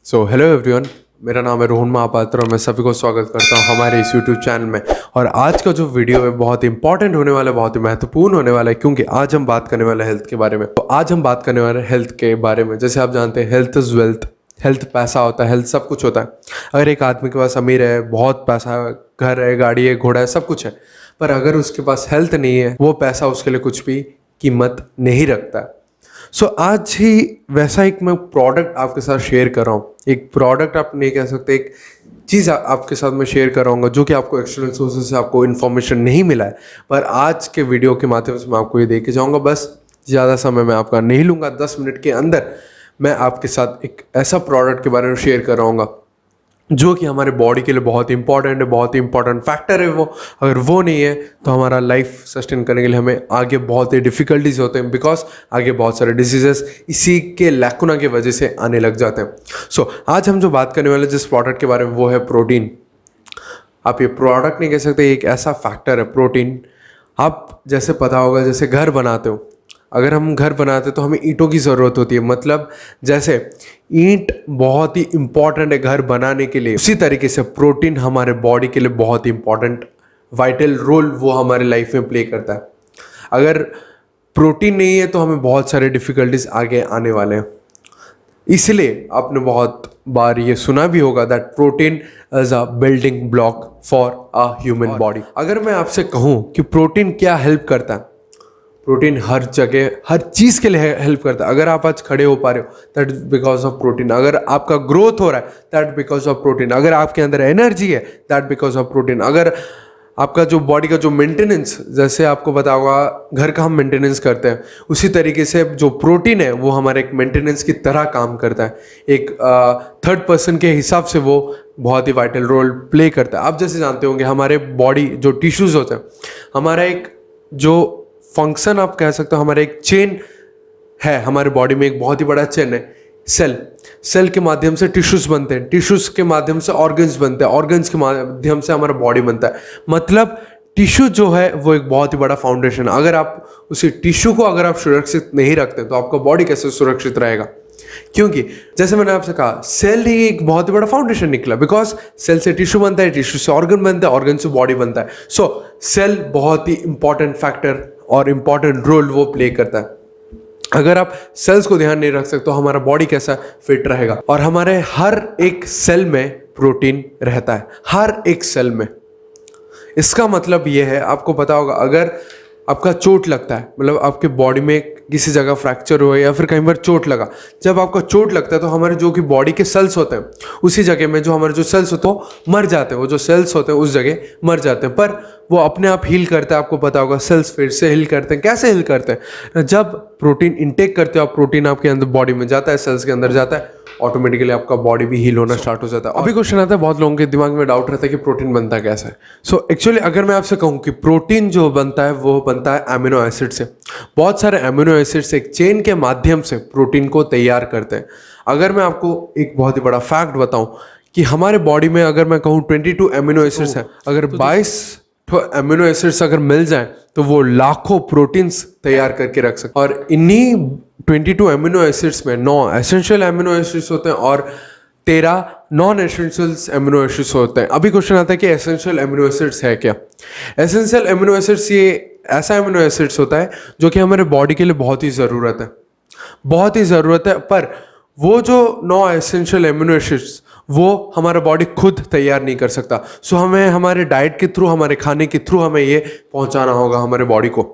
Hello everyone, मेरा नाम है रोहन महापात्र और मैं सभी को स्वागत करता हूं हमारे इस यूट्यूब चैनल में। और आज का जो वीडियो है बहुत इंपॉर्टेंट होने वाला है, बहुत ही महत्वपूर्ण होने वाला है, क्योंकि आज हम बात करने वाले हैं हेल्थ के बारे में। तो आज हम बात करने वाले हैं हेल्थ के बारे में। जैसे आप जानते हैं, हेल्थ इज़ वेल्थ। हेल्थ पैसा होता है, हेल्थ सब कुछ होता है। अगर एक आदमी के पास अमीर है, बहुत पैसा है, घर है, गाड़ी है, घोड़ा है, सब कुछ है, पर अगर उसके पास हेल्थ नहीं है, वो पैसा उसके लिए कुछ भी कीमत नहीं रखता है। आज ही वैसा एक मैं प्रोडक्ट आपके साथ शेयर कर रहा हूँ। एक प्रोडक्ट आप नहीं कह सकते, एक चीज़ आपके साथ मैं शेयर कर रहा हूँ जो कि आपको एक्सटर्नल सोर्सेज से आपको इन्फॉर्मेशन नहीं मिला है, पर आज के वीडियो के माध्यम से मैं आपको ये दे के जाऊँगा। बस ज़्यादा समय मैं आपका नहीं लूँगा, 10 मिनट के अंदर मैं आपके साथ एक ऐसा प्रोडक्ट के बारे में शेयर कर रहा हूँ जो कि हमारे बॉडी के लिए बहुत इंपॉर्टेंट है, बहुत ही इंपॉर्टेंट फैक्टर है वो। अगर वो नहीं है तो हमारा लाइफ सस्टेन करने के लिए हमें आगे बहुत ही डिफ़िकल्टीज होते हैं, बिकॉज आगे बहुत सारे डिसीजेस इसी के लैकुना की वजह से आने लग जाते हैं। आज हम जो बात करने वाले जिस प्रोडक्ट के बारे में, वो है प्रोटीन। आप ये प्रोडक्ट नहीं कह सकते, एक ऐसा फैक्टर है प्रोटीन। आप जैसे पता होगा, जैसे घर बनाते हो, अगर हम घर बनाते तो हमें ईंटों की ज़रूरत होती है। मतलब जैसे ईंट बहुत ही इम्पॉर्टेंट है घर बनाने के लिए, उसी तरीके से प्रोटीन हमारे बॉडी के लिए बहुत ही इम्पॉर्टेंट वाइटल रोल वो हमारे लाइफ में प्ले करता है। अगर प्रोटीन नहीं है तो हमें बहुत सारे डिफ़िकल्टीज आगे आने वाले हैं। इसलिए आपने बहुत बार ये सुना भी होगा that protein is a building block for a human body. अगर मैं आपसे कहूँ कि प्रोटीन क्या हेल्प करता है, प्रोटीन हर जगह हर चीज़ के लिए हेल्प करता है। अगर आप आज खड़े हो पा रहे हो, दैट बिकॉज ऑफ प्रोटीन। अगर आपका ग्रोथ हो रहा है, दैट बिकॉज ऑफ प्रोटीन। अगर आपके अंदर एनर्जी है, दैट बिकॉज ऑफ प्रोटीन। अगर आपका जो बॉडी का जो मेंटेनेंस, जैसे आपको पता होगा घर का हम मेंटेनेंस करते हैं, उसी तरीके से जो प्रोटीन है वो हमारे एक मेंटेनेंस की तरह काम करता है। एक थर्ड पर्सन के हिसाब से वो बहुत ही वाइटल रोल प्ले करता है। आप जैसे जानते होंगे, हमारे बॉडी जो टिश्यूज़ होते हैं, हमारा एक जो फंक्शन आप कह सकते हो, हमारा एक चेन है हमारे बॉडी में, एक बहुत ही बड़ा चेन है सेल के माध्यम से टिश्यूज बनते हैं, टिश्यूज के माध्यम से ऑर्गन्स बनते हैं, ऑर्गन्स के माध्यम से हमारा बॉडी बनता है। मतलब टिश्यू जो है वो एक बहुत ही बड़ा फाउंडेशन है। अगर आप उसी टिश्यू को अगर आप सुरक्षित नहीं रखते तो आपका बॉडी कैसे सुरक्षित रहेगा? क्योंकि जैसे मैंने आपसे कहा, सेल ही एक बहुत ही बड़ा फाउंडेशन निकला, बिकॉज सेल से टिश्यू बनता है, टिश्यू से ऑर्गन बनता है, ऑर्गन से बॉडी बनता है। सेल बहुत ही इंपॉर्टेंट फैक्टर और इंपॉर्टेंट रोल वो प्ले करता है। अगर आप सेल्स को ध्यान नहीं रख सकते तो हमारा बॉडी कैसा फिट रहेगा? और हमारे हर एक सेल में प्रोटीन रहता है, हर एक सेल में। इसका मतलब ये है, आपको पता होगा, अगर आपका चोट लगता है, मतलब आपके बॉडी में किसी जगह फ्रैक्चर हुआ या फिर कहीं पर चोट लगा, जब आपका चोट लगता है तो हमारे जो कि बॉडी के सेल्स होते हैं, उसी जगह में जो हमारे जो सेल्स होते हैं वो मर जाते हैं। वो जो सेल्स होते हैं उस जगह मर जाते हैं, पर वो अपने आप हील करता है। आपको पता होगा, सेल्स फिर से हील करते हैं। कैसे हील करते हैं? जब प्रोटीन इंटेक करते हो आप, प्रोटीन आपके अंदर बॉडी में जाता है, सेल्स के अंदर जाता है, ऑटोमेटिकली आपका बॉडी भी हील होना स्टार्ट हो जाता है। अभी क्वेश्चन आता है, बहुत लोगों के दिमाग में डाउट रहता है कि प्रोटीन बनता कैसा है। एक्चुअली अगर मैं आपसे कहूँ कि प्रोटीन जो बनता है वो बनता है एमिनो एसिड से। बहुत सारे एमिनो एसिड्स एक चेन के माध्यम से प्रोटीन को तैयार करते हैं। अगर मैं आपको एक बहुत ही बड़ा फैक्ट बताऊं कि हमारे बॉडी में अगर मैं कहूँ 22 एमिनो एसिड्स हैं, अगर 22 एमिनो एसिड्स अगर मिल जाएं तो वो लाखों प्रोटीन्स तैयार करके रख सकते। और इन्हीं 22 एमिनो एसिड्स में 9 एसेंशियल एमिनो एसिड्स होते हैं और 13 नॉन एसेंशियल एमिनो एसिड्स होते हैं। अभी क्वेश्चन आता है कि एसेंशियल एमिनो एसिड्स है क्या? एसेंशियल एमिनो एसिड्स ये ऐसा एमिनो एसिड्स होता है जो कि हमारे बॉडी के लिए बहुत ही ज़रूरत है, बहुत ही ज़रूरत है। पर वो जो 9 एसेंशियल एमिनो एसिड्स वो हमारा बॉडी खुद तैयार नहीं कर सकता। हमें हमारे डाइट के थ्रू, हमारे खाने के थ्रू हमें ये पहुंचाना होगा हमारे बॉडी को,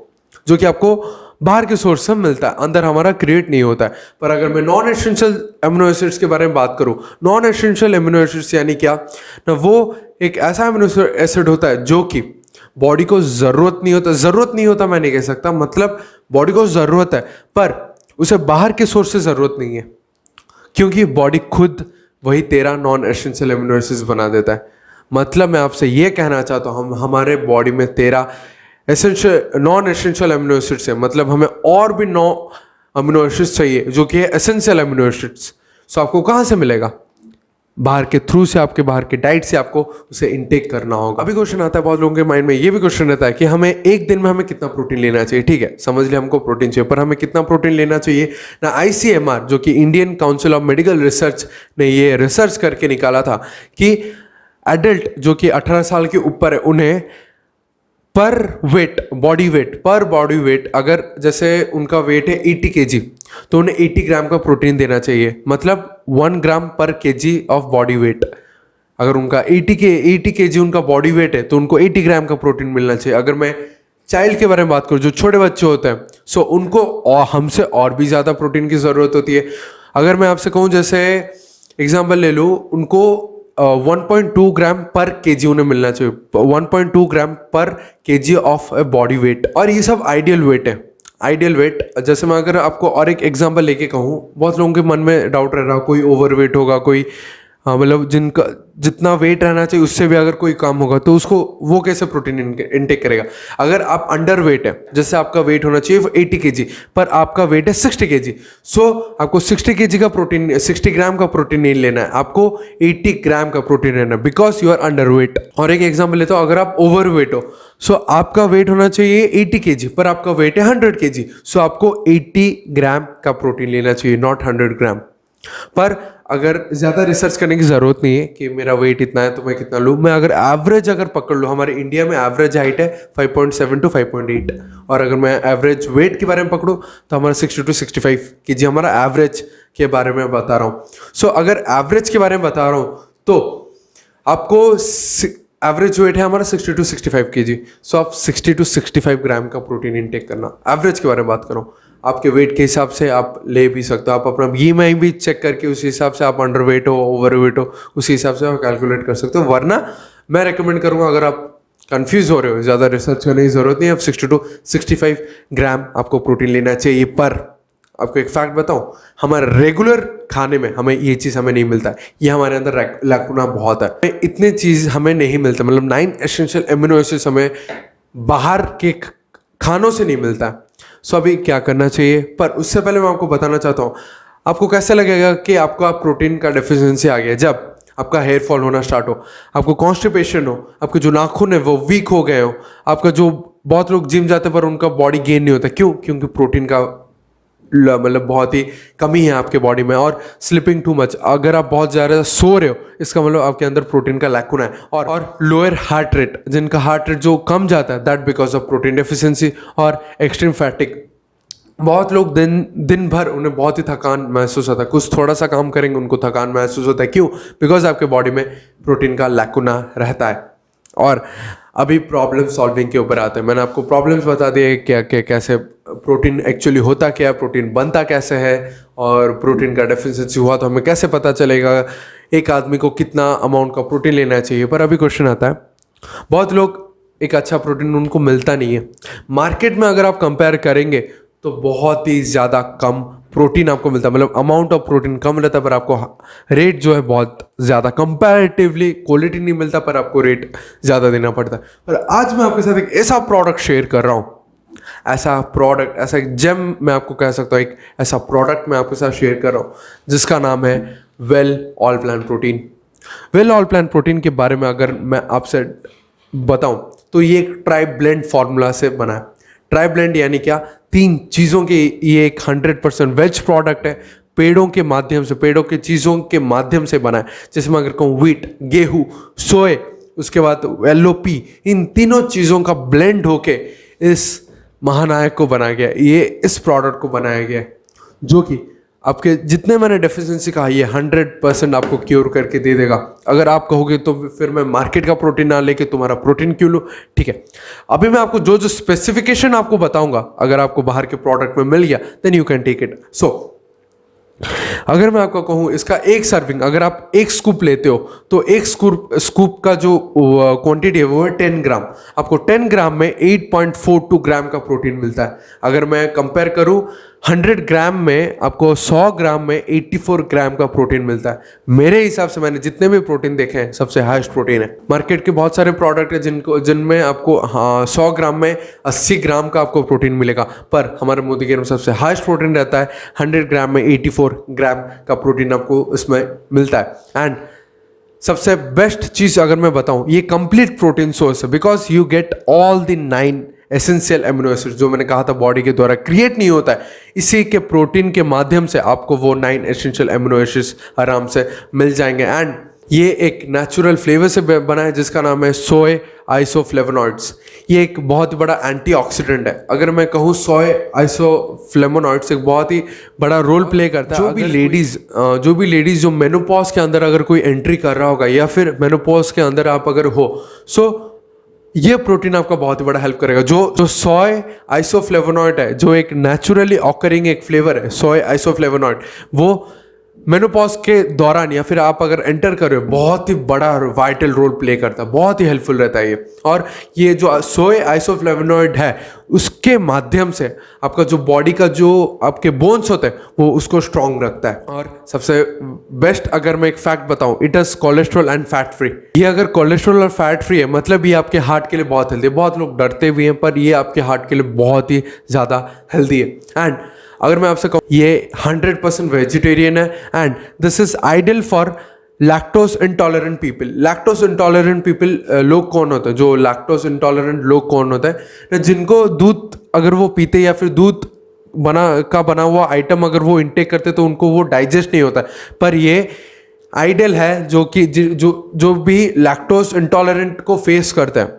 जो कि आपको बाहर के सोर्स से मिलता है, अंदर हमारा क्रिएट नहीं होता है। पर अगर मैं नॉन एसेंशियल एमिनो एसिड्स के बारे में बात करूं, नॉन एसेंशियल एमिनो एसिड्स यानी क्या ना, वो एक ऐसा एमिनो एसिड होता है जो कि बॉडी को ज़रूरत नहीं होता मैं नहीं कह सकता, मतलब बॉडी को ज़रूरत है पर उसे बाहर के सोर्स से ज़रूरत नहीं है, क्योंकि बॉडी खुद वही 13 नॉन एसेंशियल एमिनो एसिड्स बना देता है। मतलब मैं आपसे ये कहना चाहता हूँ, हमारे बॉडी में 13 नॉन एसेंशियल एमिनो एसिड्स है, मतलब हमें और भी 9 अमीनो एसिड्स चाहिए जो कि है एसेंशियल एमिनो एसिड्स। आपको कहाँ से मिलेगा? बाहर के थ्रू से, आपके बाहर के डाइट से आपको उसे इनटेक करना होगा। अभी क्वेश्चन आता है बहुत लोगों के माइंड में, ये भी क्वेश्चन रहता है कि हमें एक दिन में हमें कितना प्रोटीन लेना चाहिए। ठीक है, समझ लिया हमको प्रोटीन चाहिए, पर हमें कितना प्रोटीन लेना चाहिए ना। ICMR जो कि Indian council of medical research ने ये रिसर्च करके निकाला था कि एडल्ट जो कि 18 साल के ऊपर है उन्हें पर बॉडी वेट अगर जैसे उनका वेट है 80 kg तो उन्हें 80 ग्राम का प्रोटीन देना चाहिए, मतलब 1 ग्राम पर kg ऑफ बॉडी वेट। अगर उनका 80 kg उनका बॉडी वेट है तो उनको 80 ग्राम का प्रोटीन मिलना चाहिए। अगर मैं चाइल्ड के बारे में बात करूं, जो छोटे बच्चे होते हैं, सो उनको और हमसे और भी ज़्यादा प्रोटीन की ज़रूरत होती है। अगर मैं आपसे कहूं, जैसे एग्जाम्पल ले लूँ, उनको 1.2 ग्राम पर केजी उन्हें मिलना चाहिए, 1.2 ग्राम पर KG of a body weight. और ये सब आइडियल वेट है। आइडियल वेट, जैसे मैं अगर आपको और एक एग्जांपल लेके कहूँ, बहुत लोगों के मन में डाउट रह रहा, कोई ओवर वेट होगा, कोई मतलब जिनका जितना वेट रहना चाहिए उससे भी अगर कोई कम होगा तो उसको वो कैसे प्रोटीन इनटेक करेगा। अगर आप अंडर वेट है, जैसे आपका वेट होना चाहिए 80 kg पर आपका वेट है 60 kg, सो आपको 60 kg का प्रोटीन, 60 ग्राम का प्रोटीन नहीं लेना है, आपको 80 ग्राम का प्रोटीन लेना है, because you are underweight. और एक एग्जाम्पल लेता हूँ, अगर आप ओवर वेट हो, सो आपका वेट होना चाहिए 80 kg पर आपका वेट है 100 kg, सो आपको 80 ग्राम का प्रोटीन लेना चाहिए, नॉट 100 ग्राम। पर अगर ज़्यादा रिसर्च करने की ज़रूरत नहीं है कि मेरा वेट इतना है तो मैं कितना लूँ। मैं अगर एवरेज अगर पकड़ लूँ, हमारे इंडिया में एवरेज हाइट है 5.7 to 5.8, और अगर मैं एवरेज वेट के बारे में पकड़ूँ तो हमारा 60 to 65 kg हमारा एवरेज के बारे में बता रहा हूँ। सो अगर एवरेज के बारे में बता रहा हूँ तो आपको एवरेज वेट है हमारा 60 to 65 kg, सो आप 60 to 65 ग्राम का प्रोटीन इंटेक करना। एवरेज के बारे में बात करूँ, आपके वेट के हिसाब से आप ले भी सकते हो, आप अपना BMI भी चेक करके उसी हिसाब से, आप अंडर वेट हो ओवर वेट हो उसी हिसाब से आप कैलकुलेट कर सकते हो। वरना मैं रेकमेंड करूँगा, अगर आप कंफ्यूज हो रहे हो, ज़्यादा रिसर्च करने की जरूरत नहीं है, आप 60 to 65 ग्राम आपको प्रोटीन लेना चाहिए। पर आपको एक फैक्ट बताऊं, हमारे रेगुलर खाने में हमें ये चीज़ हमें नहीं मिलता है, ये हमारे अंदर लैकुना बहुत है, इतने चीज़ हमें नहीं मिलता, मतलब 9 एसेंशियल एमिनो एसिड्स हमें बाहर के खानों से नहीं मिलता है। सो अभी क्या करना चाहिए, पर उससे पहले मैं आपको बताना चाहता हूँ, आपको कैसा लगेगा कि आपका प्रोटीन का डेफिशिएंसी आ गया, जब आपका हेयर फॉल होना स्टार्ट हो, आपको कॉन्स्टिपेशन हो, आपके जो नाखून है वो वीक हो गए हो, आपका जो बहुत लोग जिम जाते पर उनका बॉडी गेन नहीं होता, क्यों? क्योंकि प्रोटीन का मतलब बहुत ही कमी है आपके बॉडी में। और स्लीपिंग टू मच, अगर आप बहुत ज़्यादा सो rहे हो इसका मतलब आपके अंदर प्रोटीन का लैकुना है। और लोअर हार्ट रेट, जिनका हार्ट रेट जो कम जाता है, that because of protein deficiency और एक्सट्रीम फैटिक। बहुत लोग दिन भर उन्हें बहुत ही थकान महसूस होता है, कुछ थोड़ा सा काम करेंगे उनको थकान महसूस होता है, क्यों? बिकॉज आपके बॉडी में प्रोटीन का लैकुना रहता है। और अभी प्रॉब्लम सॉल्विंग के ऊपर आते हैं। मैंने आपको प्रॉब्लम्स बता दिए, क्या क्या कैसे प्रोटीन एक्चुअली होता क्या है, प्रोटीन बनता कैसे है, और प्रोटीन का डेफिशिएंसी हुआ तो हमें कैसे पता चलेगा एक आदमी को कितना अमाउंट का प्रोटीन लेना चाहिए। पर अभी क्वेश्चन आता है, बहुत लोग एक अच्छा प्रोटीन उनको मिलता नहीं है। मार्केट में अगर आप कंपेयर करेंगे तो बहुत ही ज़्यादा कम प्रोटीन आपको मिलता है, मतलब अमाउंट ऑफ प्रोटीन कम रहता है पर आपको रेट जो है बहुत ज़्यादा, कंपैरेटिवली क्वालिटी नहीं मिलता पर आपको रेट ज़्यादा देना पड़ता है। पर आज मैं आपके साथ एक ऐसा प्रोडक्ट शेयर कर रहा हूँ, ऐसा प्रोडक्ट, ऐसा एक जेम मैं आपको कह सकता हूँ, एक ऐसा प्रोडक्ट मैं आपके साथ शेयर कर रहा हूँ जिसका नाम है well all plan protein. Well all plan protein के बारे में अगर मैं आपसे बताऊँ तो ये एक ट्राई ब्लेंड फार्मूला से बना है। ट्राई ब्लेंड यानी क्या? 3 चीज़ों के ये एक 100% वेज प्रोडक्ट है, पेड़ों के माध्यम से, पेड़ों के चीज़ों के माध्यम से बना है। जैसे मैं अगर कहूँ व्हीट, गेहूँ, सोए, उसके बाद LOP, इन तीनों चीज़ों का ब्लेंड होके इस महानायक को बनाया गया, ये इस प्रोडक्ट को बनाया गया है, जो कि आपके जितने मैंने डेफिशिएंसी कहा ये 100% आपको क्योर करके दे देगा। अगर आप कहोगे तो फिर मैं मार्केट का प्रोटीन ना लेके तुम्हारा प्रोटीन क्यों लूँ? ठीक है, अभी मैं आपको जो जो स्पेसिफिकेशन आपको बताऊंगा, अगर आपको बाहर के प्रोडक्ट में मिल गया then you can take it. So अगर मैं आपको कहूँ इसका एक सर्विंग, अगर आप एक स्कूप लेते हो तो एक स्कूप का जो क्वांटिटी है वो है 10 ग्राम। आपको 10 ग्राम में 8.42 ग्राम का प्रोटीन मिलता है। अगर मैं कंपेयर करूँ 100 ग्राम में आपको 100 ग्राम में 84 ग्राम का प्रोटीन मिलता है। मेरे हिसाब से मैंने जितने भी प्रोटीन देखे हैं सबसे हाईएस्ट प्रोटीन है। मार्केट के बहुत सारे प्रोडक्ट है जिनमें आपको 100 ग्राम में 80 ग्राम का आपको प्रोटीन मिलेगा, पर हमारे मोदी के सबसे हाईएस्ट प्रोटीन रहता है 100 ग्राम में 84 ग्राम का प्रोटीन आपको इसमें मिलता है। एंड सबसे बेस्ट चीज अगर मैं बताऊं, ये कंप्लीट प्रोटीन सोर्स है, because you get all the 9 essential amino acid जो मैंने कहा था बॉडी के द्वारा क्रिएट नहीं होता है, इसी के प्रोटीन के माध्यम से आपको वो 9 एसेंशियल एमिनो एसिड्स आराम से मिल जाएंगे। एंड ये एक नेचुरल फ्लेवर से बना है जिसका नाम है सोय आइसोफ्लेवोनॉइड्स। ये एक बहुत बड़ा एंटीऑक्सीडेंट है। अगर मैं कहूँ, सोय आइसोफ्लेवोनॉइड्स एक बहुत ही बड़ा रोल प्ले करता है। जो भी लेडीज जो मेनोपॉज के अंदर अगर कोई एंट्री कर रहा होगा या फिर मेनोपॉज के अंदर आप अगर हो, सो ये प्रोटीन आपका बहुत ही बड़ा हेल्प करेगा। जो सोय आइसोफ्लेवोनॉइड है, जो एक नेचुरली ऑकरिंग एक फ्लेवर है सोय आइसोफ्लेवोनॉइड, वो मेनोपॉज के दौरान या फिर आप अगर एंटर कर रहे हो, बहुत ही बड़ा वाइटल रोल प्ले करता है, बहुत ही हेल्पफुल रहता है ये। और ये जो सोय आइसोफ्लेवोनॉइड है, उसके माध्यम से आपका जो बॉडी का जो आपके बोन्स होते हैं वो उसको स्ट्रांग रखता है। और सबसे बेस्ट अगर मैं एक फैक्ट बताऊं, it is cholesterol and fat free. ये अगर कोलेस्ट्रॉल और फैट फ्री है, मतलब ये आपके हार्ट के लिए बहुत हेल्दी है। बहुत लोग डरते भी हैं, पर ये आपके हार्ट के लिए बहुत ही ज़्यादा हेल्दी है। एंड अगर मैं आपसे कहूँ, ये 100% वेजिटेरियन है and this is ideal for lactose intolerant people. Lactose intolerant people लोग कौन होते हैं? जो लैक्टोज इंटॉलरेंट लोग कौन होते हैं? जिनको दूध अगर वो पीते या फिर दूध बना हुआ आइटम अगर वो इंटेक करते तो उनको वो डाइजेस्ट नहीं होता। पर ये आइडियल है जो भी लैक्टोज इंटॉलरेंट को फेस करते हैं,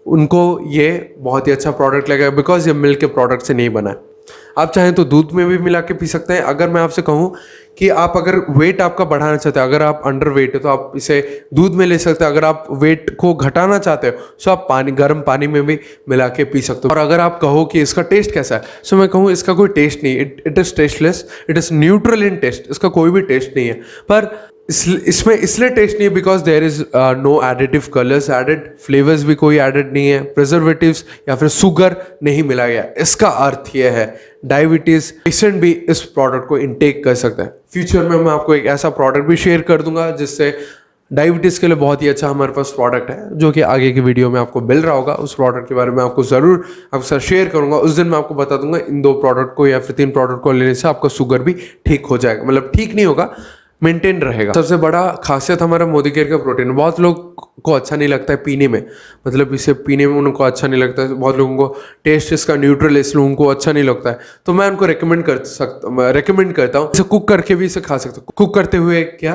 उनको ये बहुत ही अच्छा प्रोडक्ट लगेगा, बिकॉज ये मिल्क के प्रोडक्ट से नहीं बना है। आप चाहें तो दूध में भी मिला के पी सकते हैं। अगर मैं आपसे कहूं कि आप अगर वेट आपका बढ़ाना चाहते हैं, अगर आप अंडर वेट है तो आप इसे दूध में ले सकते हैं। अगर आप वेट को घटाना चाहते हो तो आप गर्म पानी में भी मिला के पी सकते हो। और अगर आप कहो कि इसका टेस्ट कैसा है, सो मैं कहूँ इसका कोई टेस्ट नहीं, it is tasteless, it is neutral in taste. इसका कोई भी टेस्ट नहीं है। पर इसमें इसलिए टेस्ट नहीं है because there is no additive colours added, flavours भी कोई एडेड नहीं है, प्रिजर्वेटिव्स या फिर शुगर नहीं मिला गया। इसका अर्थ यह है डायबिटीज पेशेंट भी इस प्रोडक्ट को इनटेक कर सकता है। फ्यूचर में मैं आपको एक ऐसा प्रोडक्ट भी शेयर कर दूंगा जिससे डायबिटीज के लिए बहुत ही अच्छा हमारे पास प्रोडक्ट है, जो कि आगे की वीडियो में आपको मिल रहा होगा। उस प्रोडक्ट के बारे में आपको जरूर आपके साथ शेयर करूंगा। उस दिन मैं आपको बता दूंगा इन 2 प्रोडक्ट को या फिर 3 प्रोडक्ट को लेने से आपका शुगर भी ठीक हो जाएगा, मतलब ठीक नहीं होगा, मेंटेन रहेगा। सबसे बड़ा खासियत हमारा मोदी केयर का प्रोटीन, बहुत लोग को अच्छा नहीं लगता है पीने में, मतलब इसे पीने में उनको अच्छा नहीं लगता है। बहुत लोगों को टेस्ट इसका न्यूट्रल है इसलिए उनको अच्छा नहीं लगता है। तो मैं उनको रेकमेंड करता हूँ इसे कुक करके भी इसे खा सकते हो। कुक करते हुए क्या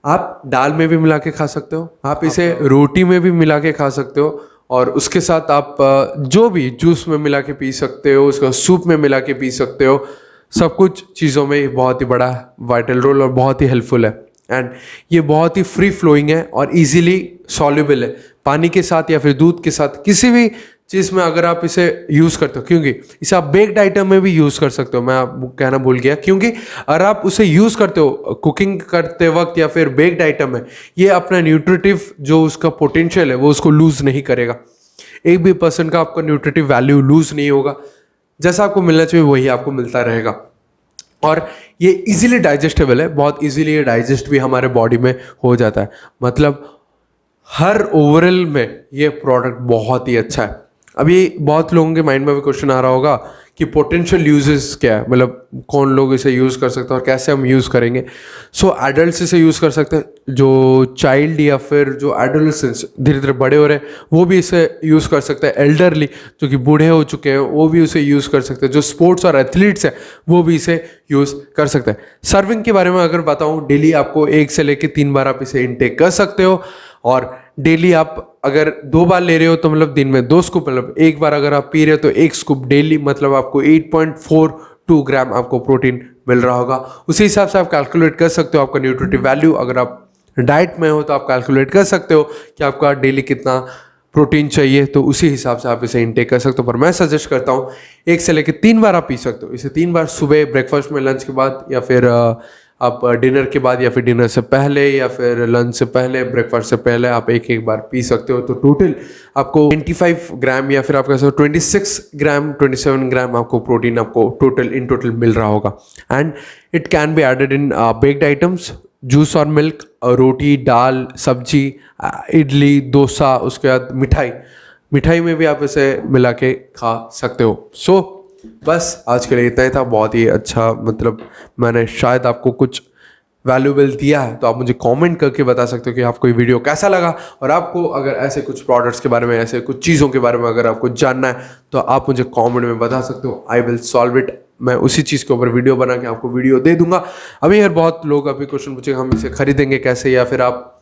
आप दाल में भी मिला के खा सकते हो, आप इसे रोटी में भी मिला के खा सकते हो, और उसके साथ आप जो भी जूस में मिला के पी सकते हो, उसका सूप में मिला के पी सकते हो। सब कुछ चीज़ों में बहुत ही बड़ा वाइटल रोल और बहुत ही हेल्पफुल है। एंड ये बहुत ही फ्री फ्लोइंग है और इजीली सॉल्युबल है। पानी के साथ या फिर दूध के साथ किसी भी चीज़ में अगर आप इसे यूज़ करते हो, क्योंकि इसे आप बेक्ड आइटम में भी यूज़ कर सकते हो, मैं आपको कहना भूल गया, क्योंकि अगर आप उसे यूज़ करते हो कुकिंग करते वक्त या फिर बेक्ड आइटम में, ये अपना न्यूट्रिटिव जो उसका पोटेंशियल है वो उसको लूज़ नहीं करेगा। 1% का आपका न्यूट्रिटिव वैल्यू लूज़ नहीं होगा, जैसा आपको मिलना चाहिए वही आपको मिलता रहेगा। और ये इजीली डाइजेस्टेबल है, बहुत इजीली ये डाइजेस्ट भी हमारे बॉडी में हो जाता है। मतलब हर ओवरऑल में ये प्रोडक्ट बहुत ही अच्छा है। अभी बहुत लोगों के माइंड में भी क्वेश्चन आ रहा होगा कि पोटेंशियल यूजेस क्या है, मतलब कौन लोग इसे यूज़ कर सकते हैं और कैसे हम यूज़ करेंगे। सो एडल्ट्स इसे यूज़ कर सकते हैं, जो चाइल्ड या फिर जो एडोलेसेंस धीरे धीरे बड़े हो रहे हैं वो भी इसे यूज़ कर सकते हैं। एल्डरली जो कि बूढ़े हो चुके हैं वो भी इसे यूज़ कर सकते हैं। जो स्पोर्ट्स और एथलीट्स हैं वो भी इसे यूज़ कर सकते हैं। सर्विंग के बारे में अगर बताऊँ, डेली आपको 1 से लेकर 3 बार आप इसे इनटेक कर सकते हो। और डेली आप अगर 2 बार ले रहे हो तो मतलब दिन में 2 स्कूप, मतलब 1 बार अगर आप पी रहे हो तो 1 स्कूप डेली, मतलब आपको 8.42 ग्राम आपको प्रोटीन मिल रहा होगा। उसी हिसाब से आप कैलकुलेट कर सकते हो आपका न्यूट्रिटिव वैल्यू। अगर आप डाइट में हो तो आप कैलकुलेट कर सकते हो कि आपका डेली कितना प्रोटीन चाहिए, तो उसी हिसाब से आप इसे इनटेक कर सकते हो। पर मैं सजेस्ट करता हूँ 1 से लेकर 3 बार आप पी सकते हो। इसे 3 बार सुबह ब्रेकफास्ट में, लंच के बाद, या फिर आप डिनर के बाद, या फिर डिनर से पहले, या फिर लंच से पहले, ब्रेकफास्ट से पहले आप एक बार पी सकते हो। तो टोटल आपको 25 ग्राम या फिर आप कह सकते हो 26 ग्राम 27 ग्राम आपको प्रोटीन आपको टोटल मिल रहा होगा। And it can be added in baked items, juice और मिल्क, रोटी, दाल, सब्जी, इडली, डोसा, उसके बाद मिठाई में भी आप इसे मिला के खा सकते हो। बस आज के लिए इतना ही था। बहुत ही अच्छा, मतलब मैंने शायद आपको कुछ वैल्यूएबल दिया है तो आप मुझे कमेंट करके बता सकते हो कि आपको ये वीडियो कैसा लगा। और आपको अगर ऐसे कुछ प्रोडक्ट्स के बारे में, ऐसे कुछ चीज़ों के बारे में अगर आपको जानना है तो आप मुझे कमेंट में बता सकते हो। I will solve it. मैं उसी चीज़ के ऊपर वीडियो बना के आपको वीडियो दे दूंगा। अभी यार बहुत लोग अभी क्वेश्चन पूछेंगे हम इसे खरीदेंगे कैसे, या फिर आप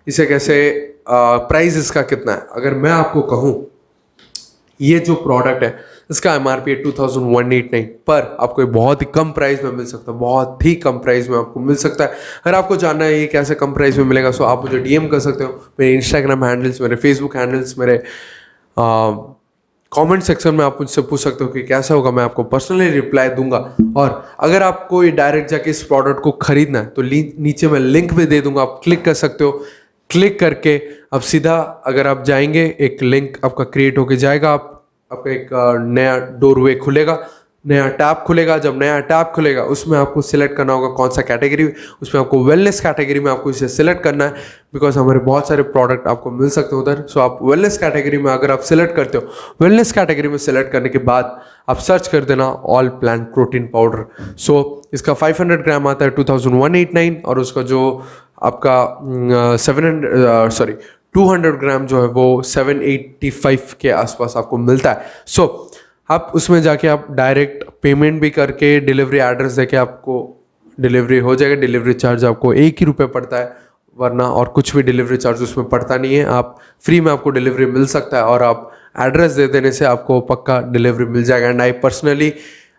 इसे कैसे, प्राइस इसका कितना है। अगर मैं आपको कहूँ ये जो प्रोडक्ट है इसका MRP है 2189, पर आपको बहुत ही कम प्राइस में मिल सकता है, बहुत ही कम प्राइस में आपको मिल सकता है। अगर आपको जानना है ये कैसे कम प्राइस में मिलेगा सो आप मुझे DM कर सकते हो। मेरे इंस्टाग्राम हैंडल्स, मेरे फेसबुक हैंडल्स, मेरे कमेंट सेक्शन में आप मुझसे पूछ सकते हो कि कैसा होगा, मैं आपको पर्सनली रिप्लाई दूंगा। और अगर आपको ये डायरेक्ट जाके इस प्रोडक्ट को खरीदना है तो नीचे मैं लिंक भी दे दूंगा, आप क्लिक कर सकते हो। क्लिक करके अब सीधा अगर आप जाएंगे एक लिंक आपका क्रिएट होके जाएगा, आपका एक नया डोरवे खुलेगा, नया टैब खुलेगा। जब नया टैब खुलेगा उसमें आपको सिलेक्ट करना होगा कौन सा कैटेगरी, उसमें आपको वेलनेस कैटेगरी में आपको इसे सिलेक्ट करना है, बिकॉज हमारे बहुत सारे प्रोडक्ट आपको मिल सकते हैं उधर। सो आप वेलनेस कैटेगरी में अगर आप सिलेक्ट करते हो, वेलनेस कैटेगरी में सिलेक्ट करने के बाद आप सर्च कर देना ऑल प्लांट प्रोटीन पाउडर। सो इसका 500 ग्राम आता है 2189, और उसका जो आपका 200 ग्राम जो है वो 785 के आसपास आपको मिलता है। सो आप उसमें जाके आप डायरेक्ट पेमेंट भी करके डिलीवरी एड्रेस देके आपको डिलीवरी हो जाएगा। डिलीवरी चार्ज आपको ₹1 ही पड़ता है, वरना और कुछ भी डिलीवरी चार्ज उसमें पड़ता नहीं है। आप फ्री में आपको डिलीवरी मिल सकता है, और आप एड्रेस दे देने से आपको पक्का डिलीवरी मिल जाएगा। एंड आई पर्सनली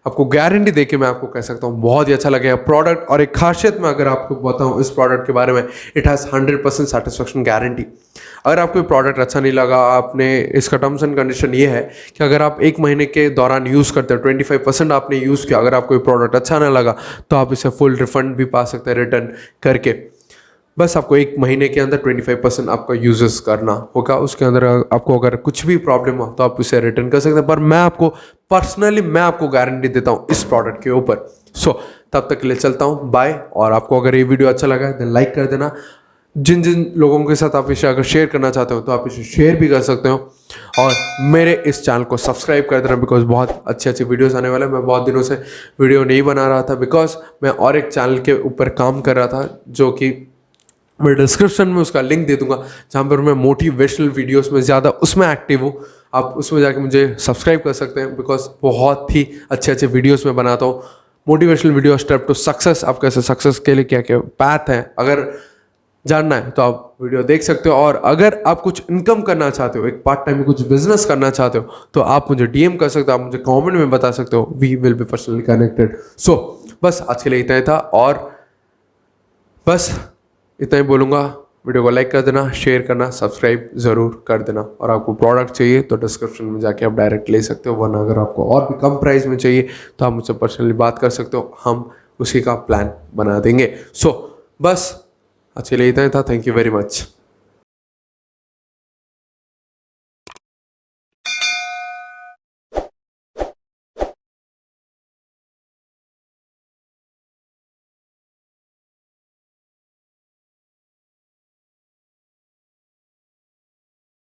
आपको गारंटी देके मैं आपको कह सकता हूँ बहुत ही अच्छा लगेगा प्रोडक्ट। और एक खासियत में अगर आपको बताऊँ इस प्रोडक्ट के बारे में, इट हैज़ 100% सेटिस्फेक्शन गारंटी। अगर आपको प्रोडक्ट अच्छा नहीं लगा, आपने इसका टर्म्स एंड कंडीशन ये है कि अगर आप 1 महीने के दौरान यूज़ करते हो, 25% आपने यूज़ किया, अगर आपको प्रोडक्ट अच्छा ना लगा तो आप इसे फुल रिफंड भी पा सकते हैं रिटर्न करके। बस आपको 1 महीने के अंदर 25% आपका यूजेस करना होगा। उसके अंदर आपको अगर कुछ भी प्रॉब्लम हो तो आप उसे रिटर्न कर सकते हैं, पर मैं आपको पर्सनली गारंटी देता हूँ इस प्रोडक्ट के ऊपर। सो तब तक के लिए चलता हूँ, बाय। और आपको अगर ये वीडियो अच्छा लगा है तो लाइक कर देना। जिन जिन लोगों के साथ आप इसे अगर शेयर करना चाहते हो तो आप इसे शेयर भी कर सकते हो, और मेरे इस चैनल को सब्सक्राइब कर देना, बिकॉज बहुत अच्छे अच्छे वीडियोस आने वाले हैं। मैं बहुत दिनों से वीडियो नहीं बना रहा था, बिकॉज मैं और एक चैनल के ऊपर काम कर रहा था, जो कि मैं डिस्क्रिप्शन में उसका लिंक दे दूंगा, जहाँ पर मैं मोटिवेशनल वीडियोस में ज़्यादा उसमें एक्टिव हूँ। आप उसमें जाके मुझे सब्सक्राइब कर सकते हैं, बिकॉज बहुत ही अच्छे अच्छे वीडियोस में बनाता हूँ। Motivational video, step to success, आप कैसे सक्सेस के लिए क्या क्या पैथ है, अगर जानना है तो आप वीडियो देख सकते हो। और अगर आप कुछ इनकम करना चाहते हो, एक पार्ट टाइम में कुछ बिजनेस करना चाहते हो, तो आप मुझे DM कर सकते हो, आप मुझे कमेंट में बता सकते हो। We will be personally connected. So बस आज के लिए इतना ही था, और बस इतना ही बोलूँगा। वीडियो को लाइक कर देना, शेयर करना, सब्सक्राइब ज़रूर कर देना। और आपको प्रोडक्ट चाहिए तो डिस्क्रिप्शन में जाके आप डायरेक्ट ले सकते हो, वरना अगर आपको और भी कम प्राइस में चाहिए तो आप मुझसे पर्सनली बात कर सकते हो, हम उसी का प्लान बना देंगे। सो बस आज के लिए इतना ही था। Thank you very much.